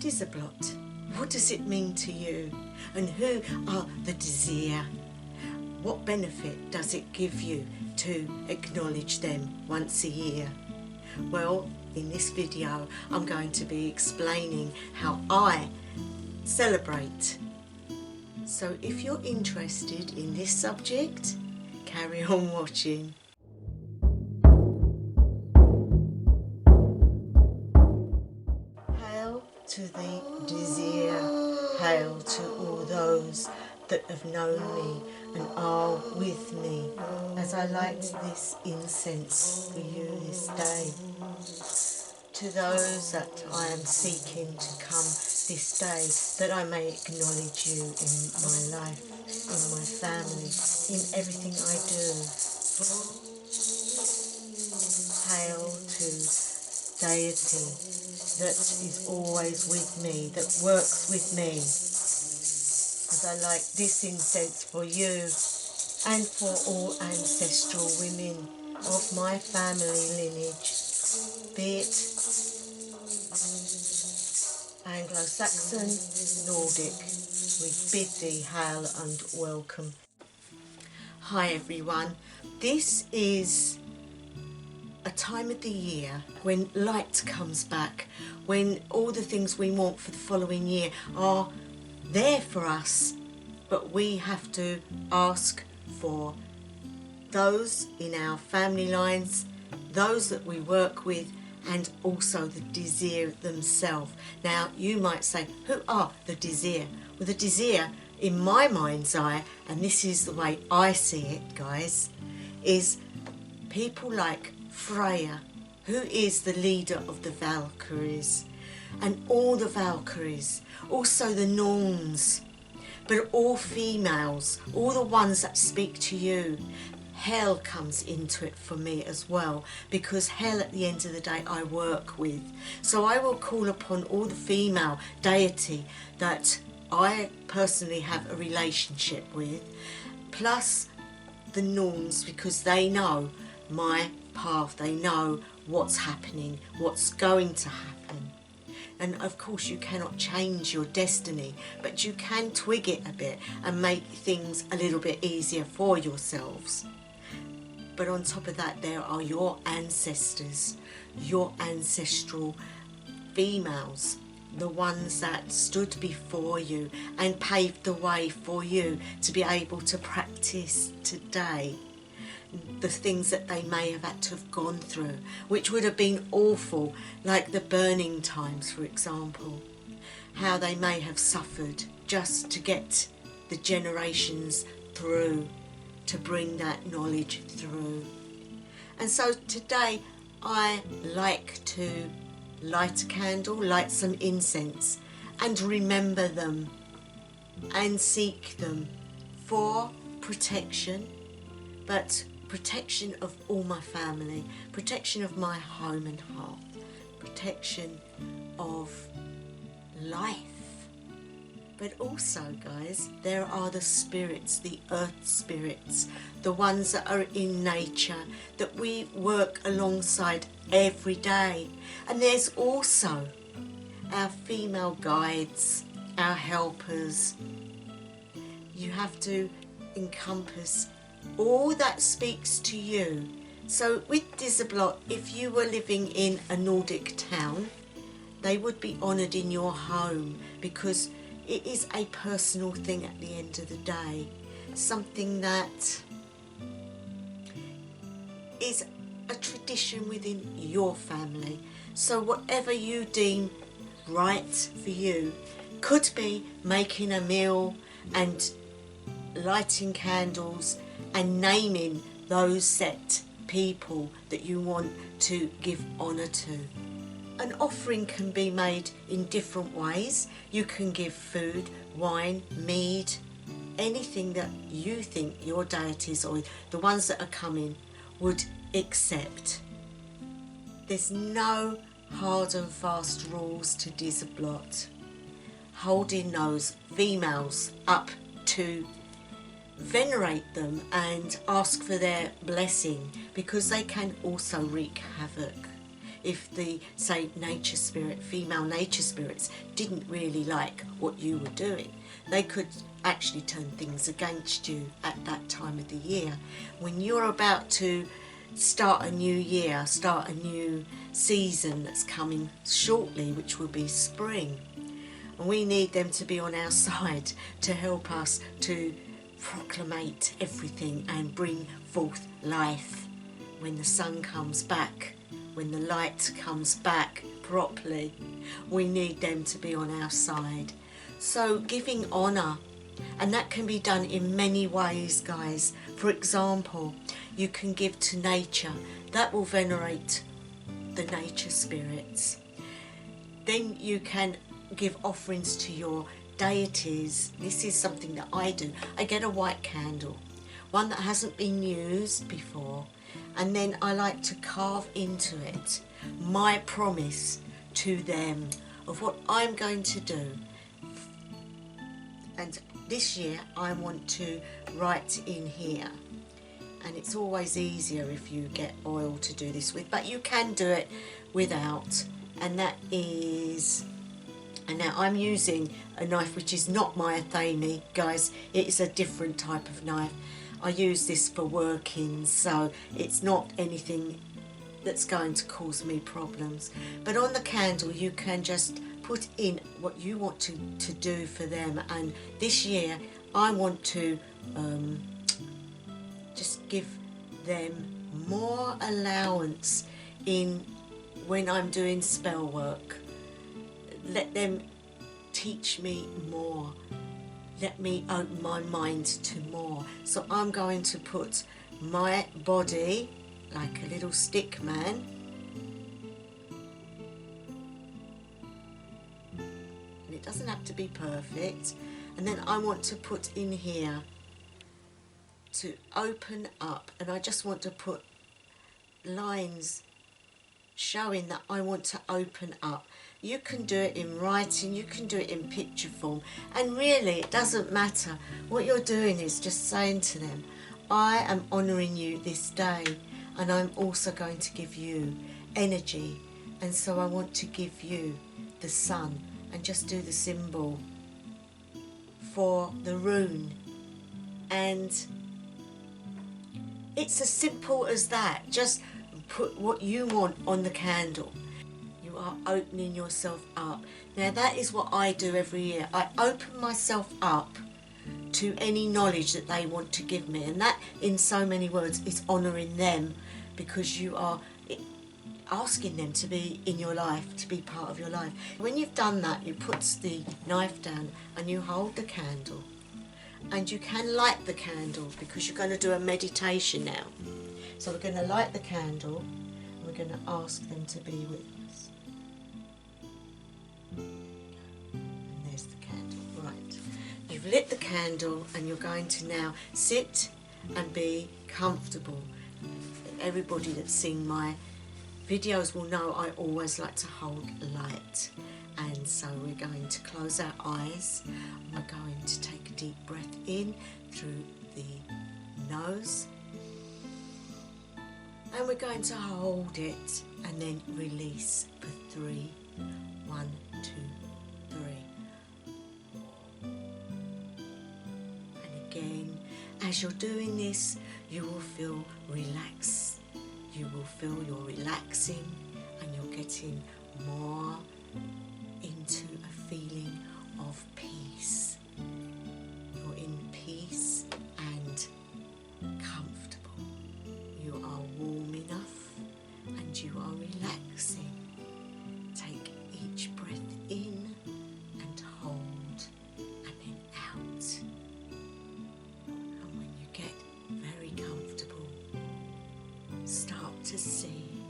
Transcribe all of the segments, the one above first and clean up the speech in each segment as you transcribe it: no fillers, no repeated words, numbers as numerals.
Disablot, what does it mean to you? And who are the Disir? What benefit does it give you to acknowledge them once a year? Well, in this video I'm going to be explaining how I celebrate. So if you're interested in this subject, carry on watching. Hail to the Disir, hail to all those that have known me and are with me as I light this incense for you this day. To those that I am seeking to come this day, that I may acknowledge you in my life, in my family, in everything I do. Hail to deity that is always with me, that works with me, as I light this incense for you and for all ancestral women of my family lineage, be it Anglo-Saxon, Nordic. We bid thee hail and welcome. Hi everyone, this is a time of the year when light comes back, when all the things we want for the following year are there for us, but we have to ask for those in our family lines, those that we work with, and also the Disir themselves. Now you might say, who are the Disir? Well, the Disir, in my mind's eye, and this is the way I see it, guys, is people like Freya, who is the leader of the Valkyries, and all the Valkyries, also the Norns, but all females, all the ones that speak to you. Hell comes into it for me as well, because hell at the end of the day I work with. So I will call upon all the female deity that I personally have a relationship with, plus the Norns, because they know my path, they know what's happening, what's going to happen. And of course you cannot change your destiny, but you can twig it a bit and make things a little bit easier for yourselves. But on top of that, there are your ancestors, your ancestral females, the ones that stood before you and paved the way for you to be able to practice today the things that they may have had to have gone through, which would have been awful, like the burning times, for example. How they may have suffered just to get the generations through, to bring that knowledge through. And so today I like to light a candle, light some incense, and remember them and seek them for protection, but protection of all my family, protection of my home and heart, protection of life. But also, guys, there are the spirits, the earth spirits, the ones that are in nature that we work alongside every day. And there's also our female guides, our helpers. You have to encompass all that speaks to you. So with Disablot, if you were living in a Nordic town, they would be honoured in your home, because it is a personal thing at the end of the day, something that is a tradition within your family. So whatever you deem right for you, could be making a meal and lighting candles and naming those set people that you want to give honour to. An offering can be made in different ways. You can give food, wine, mead, anything that you think your deities or the ones that are coming would accept. There's no hard and fast rules to Disablot. Holding those females up to venerate them and ask for their blessing, because they can also wreak havoc. if the, say, nature spirit, female nature spirits didn't really like what you were doing, they could actually turn things against you at that time of the year. When you're about to start a new year, start a new season that's coming shortly, which will be spring, and we need them to be on our side to help us to proclamate everything and bring forth life. When the sun comes back, when the light comes back properly, we need them to be on our side. So giving honour, and that can be done in many ways, guys. For example, you can give to nature. That will venerate the nature spirits. Then you can give offerings to your deities. This is something that I do. I get a white candle, one that hasn't been used before, and then I like to carve into it my promise to them of what I'm going to do. And this year I want to write in here, and it's always easier if you get oil to do this with, but you can do it without. And that is, and now I'm using a knife which is not my athame, guys. It is a different type of knife. I use this for working, so it's not anything that's going to cause me problems. But on the candle you can just put in what you want to do for them. And this year I want to just give them more allowance in when I'm doing spell work. Let them teach me more. Let me open my mind to more. So I'm going to put my body like a little stick man, and it doesn't have to be perfect. And then I want to put in here to open up, and I just want to put lines showing that I want to open up. You can do it in writing, you can do it in picture form, and really it doesn't matter. What you're doing is just saying to them, I am honouring you this day, and I'm also going to give you energy, and so I want to give you the sun. And just do the symbol for the rune, and it's as simple as that. Just put what you want on the candle. You are opening yourself up. Now that is what I do every year. I open myself up to any knowledge that they want to give me, and that, in so many words, is honouring them, because you are asking them to be in your life, to be part of your life. When you've done that, you put the knife down and you hold the candle, and you can light the candle because you're going to do a meditation now. So we're going to light the candle and we're going to ask them to be with us. And there's the candle. Right, you've lit the candle and you're going to now sit and be comfortable. Everybody that's seen my videos will know I always like to hold light, and so we're going to close our eyes. We're going to take a deep breath in through the nose, and we're going to hold it and then release for 3. 1, 2, 3. And again, as you're doing this, you will feel relaxed. You will feel you're relaxing and you're getting more into a feeling of peace. You're in peace and comfortable. You are warm enough and you are relaxing. Take each breath in and hold, and then out. And when you get very comfortable, start to see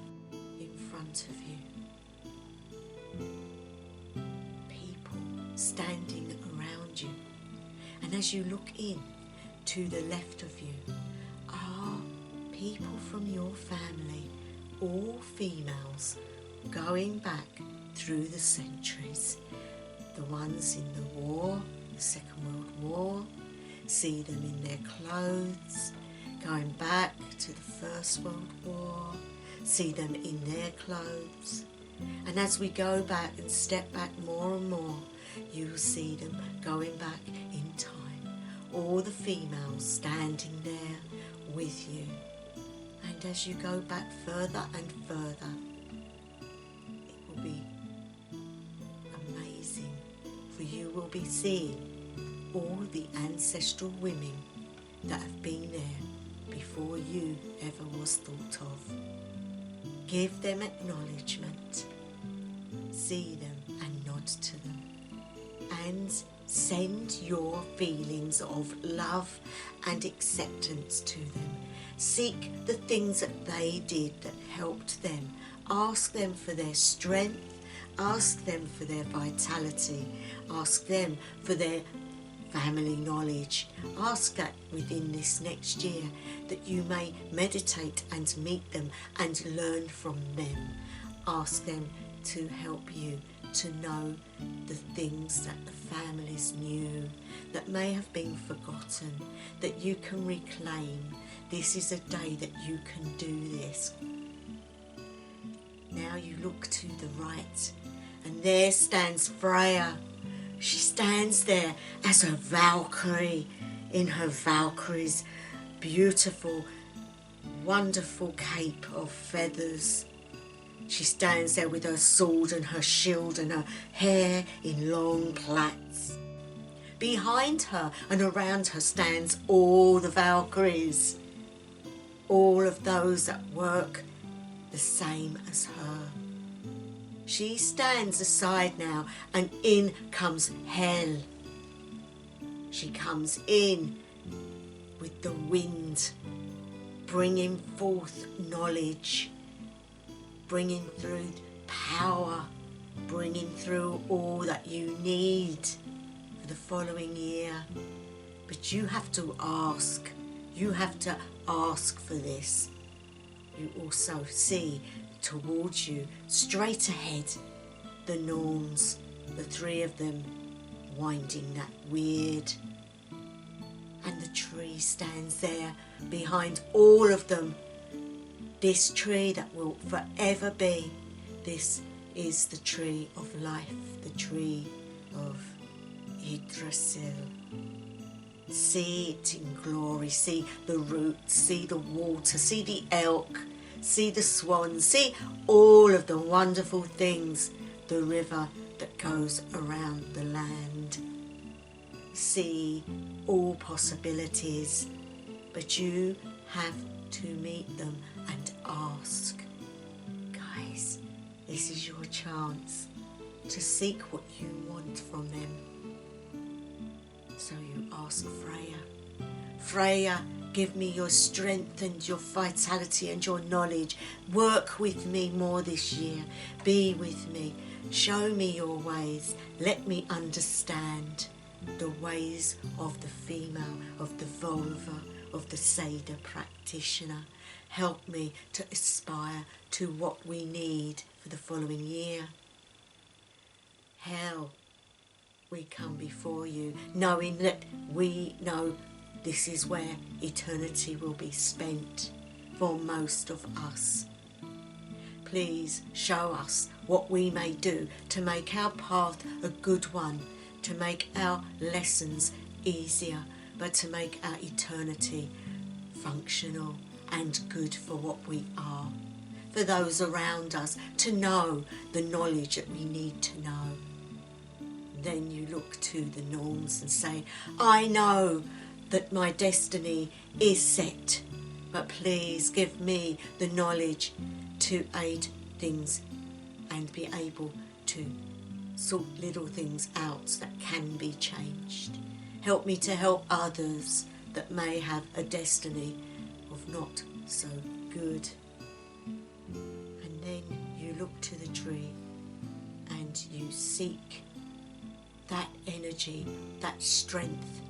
in front of you people standing around you, and as you look in to the left of you are people from your family, all females, going back through the centuries. The ones in the war, the Second World War, see them in their clothes, going back to the First World War, see them in their clothes. And as we go back and step back more and more, you will see them going back in time. All the females standing there with you. And as you go back further and further, it will be amazing, for you will be seeing all the ancestral women that have been there before you ever was thought of. Give them acknowledgement, see them and nod to them, and send your feelings of love and acceptance to them. Seek the things that they did that helped them. Ask them for their strength, ask them for their vitality, ask them for their family knowledge. Ask that within this next year that you may meditate and meet them and learn from them. Ask them to help you to know the things that the families knew that may have been forgotten, that you can reclaim. This is a day that you can do this. Now you look to the right, and there stands Freya. She stands there as a Valkyrie in her Valkyrie's beautiful, wonderful cape of feathers. She stands there with her sword and her shield and her hair in long plaits. Behind her and around her stands all the Valkyries, all of those that work the same as her. She stands aside now, and in comes Hel. She comes in with the wind, bringing forth knowledge, bringing through power, bringing through all that you need for the following year. But you have to ask. You have to ask for this. You also see towards you, straight ahead, the Norns, the three of them, winding that weird. And the tree stands there behind all of them. This tree that will forever be. This is the tree of life, the tree of Yggdrasil. See it in glory, see the roots, see the water, see the elk, see the swans, see all of the wonderful things, the river that goes around the land. See all possibilities, but you have to meet them and ask. Guys, this is your chance to seek what you want from them. So you ask Freya. Freya, give me your strength and your vitality and your knowledge. Work with me more this year. Be with me. Show me your ways. Let me understand the ways of the female, of the vulva, of the Seder practitioner. Help me to aspire to what we need for the following year. Hell, we come before you, knowing that we know this is where eternity will be spent for most of us. Please show us what we may do to make our path a good one, to make our lessons easier, but to make our eternity functional and good for what we are. For those around us to know the knowledge that we need to know. Then you look to the Norns and say, I know that my destiny is set, but please give me the knowledge to aid things and be able to sort little things out that can be changed. Help me to help others that may have a destiny of not so good. And then you look to the tree and you seek that energy, that strength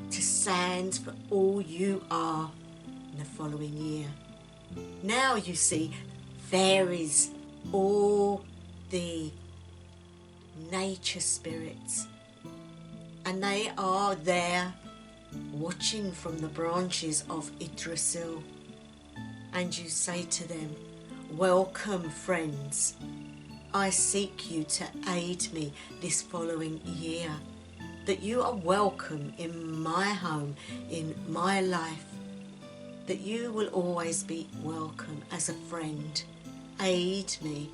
to stand for all you are in the following year. Now you see fairies, all the nature spirits, and they are there watching from the branches of Yggdrasil. And you say to them, welcome, friends. I seek you to aid me this following year. That you are welcome in my home, in my life. That you will always be welcome as a friend. Aid me,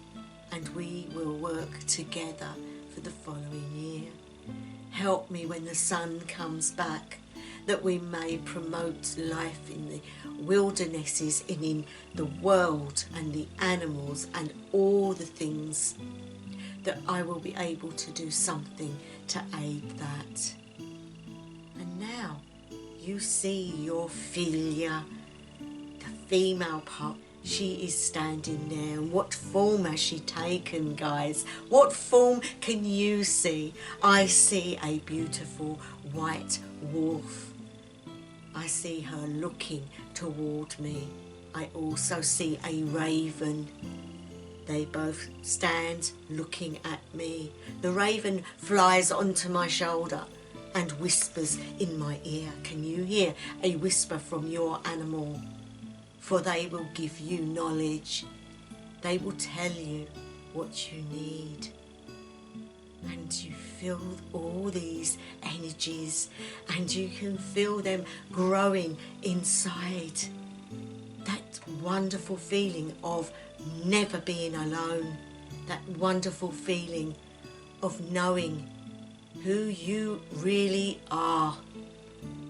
and we will work together for the following year. Help me when the sun comes back, that we may promote life in the wildernesses and in the world and the animals and all the things, that I will be able to do something to aid that. And now you see your Philia, the female part. She is standing there. And what form has she taken, guys? What form can you see? I see a beautiful white wolf. I see her looking toward me. I also see a raven. They both stand looking at me. The raven flies onto my shoulder and whispers in my ear. Can you hear a whisper from your animal? For they will give you knowledge. They will tell you what you need. And you feel all these energies, and you can feel them growing inside. That wonderful feeling of never being alone. That wonderful feeling of knowing who you really are.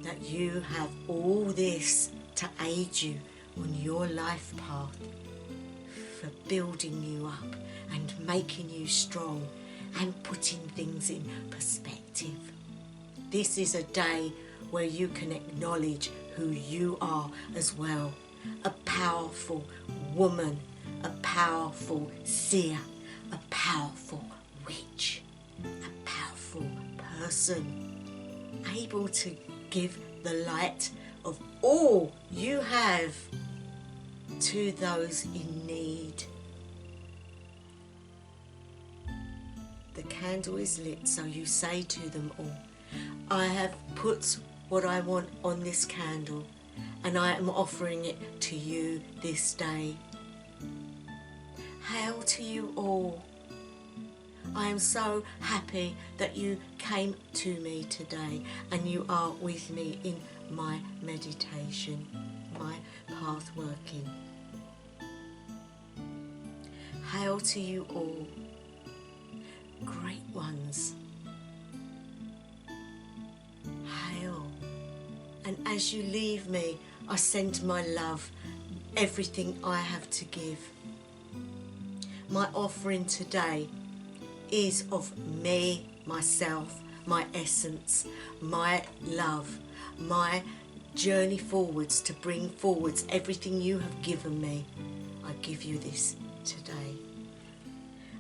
That you have all this to aid you on your life path, for building you up and making you strong and putting things in perspective. This is a day where you can acknowledge who you are as well. A powerful woman, a powerful seer, a powerful witch, a powerful person, able to give the light of all you have to those in need. The candle is lit, so you say to them all, I have put what I want on this candle, and I am offering it to you this day. Hail to you all. I am so happy that you came to me today and you are with me in my meditation, my path working. Hail to you all, great ones. Hail. And as you leave me, I send my love, everything I have to give. My offering today is of me, myself, my essence, my love, my journey forwards to bring forwards everything you have given me. I give you this today.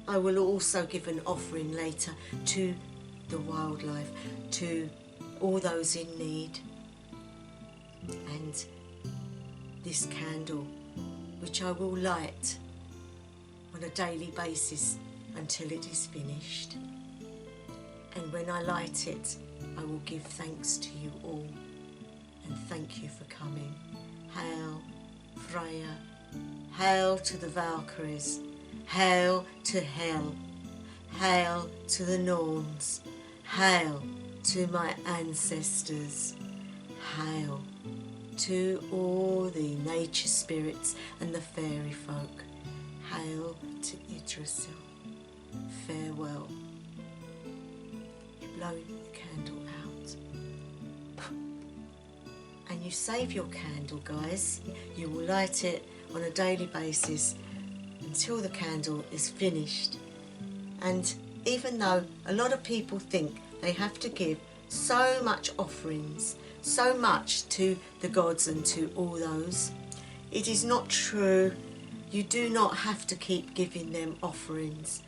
I will also give an offering later to the wildlife, to all those in need. And this candle, which I will light on a daily basis until it is finished. And when I light it, I will give thanks to you all and thank you for coming. Hail, Freya. Hail to the Valkyries. Hail to Hel. Hail to the Norns. Hail to my ancestors. Hail to all the nature spirits and the fairy folk. Hail to Yggdrasil. Farewell. You blow the candle out. And you save your candle, guys. You will light it on a daily basis until the candle is finished. And even though a lot of people think they have to give so much offerings, so much to the gods and to all those, it is not true. You do not have to keep giving them offerings.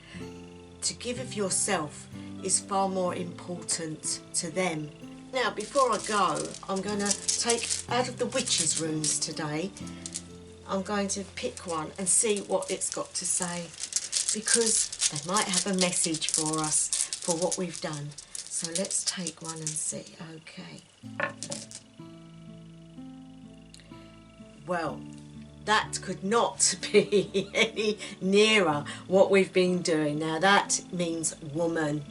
To give of yourself is far more important to them. Now, before I go, I'm going to take out of the witches' runes today. I'm going to pick one and see what it's got to say, because they might have a message for us for what we've done. So let's take one and see. Okay. Well, that could not be any nearer what we've been doing. Now that means woman.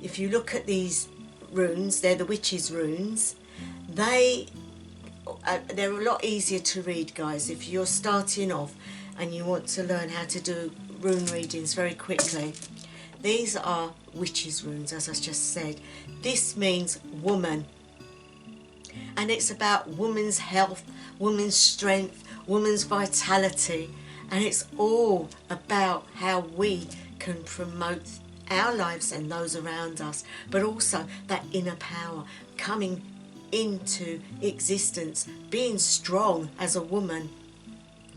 If you look at these runes, they're the witches' runes. They're a lot easier to read, guys. If you're starting off and you want to learn how to do rune readings very quickly, these are witches' runes, as I just said. This means woman, and it's about woman's health, woman's strength, woman's vitality, and it's all about how we can promote our lives and those around us, but also that inner power coming into existence, being strong as a woman,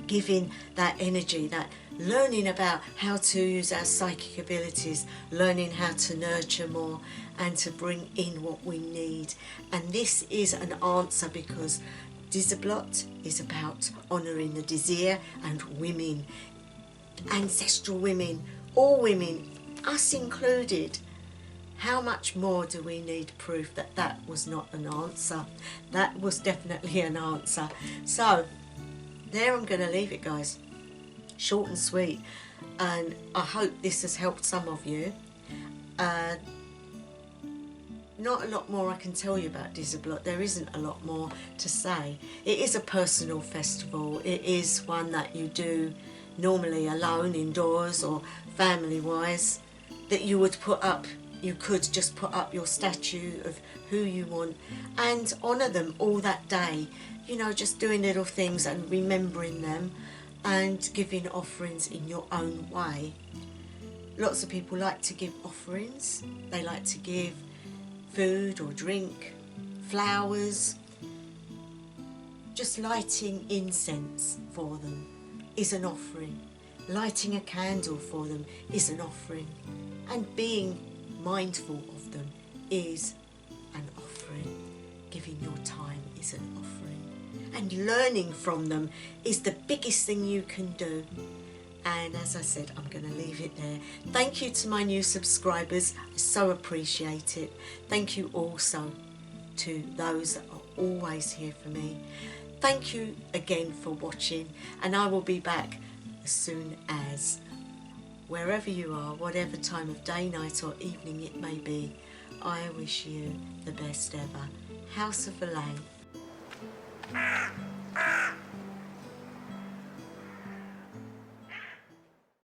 giving that energy, that learning about how to use our psychic abilities, learning how to nurture more and to bring in what we need. And this is an answer, because Disablot is about honouring the Disir and women, ancestral women, all women, us included. How much more do we need proof that that was not an answer? That was definitely an answer. So there, I'm going to leave it, guys. Short and sweet. And I hope this has helped some of you. Not a lot more I can tell you about Disablot. There isn't a lot more to say. It is a personal festival. It is one that you do normally alone, indoors, or family-wise, that you would put up. You could just put up your statue of who you want and honour them all that day. You know, just doing little things and remembering them and giving offerings in your own way. Lots of people like to give offerings. They like to give food or drink, flowers. Just lighting incense for them is an offering. Lighting a candle for them is an offering. And being mindful of them is an offering. Giving your time is an offering. And learning from them is the biggest thing you can do. And as I said, I'm going to leave it there. Thank you to my new subscribers. I so appreciate it. Thank you also to those that are always here for me. Thank you again for watching, and I will be back as soon as. Wherever you are, whatever time of day, night or evening it may be, I wish you the best ever. House of Elaine.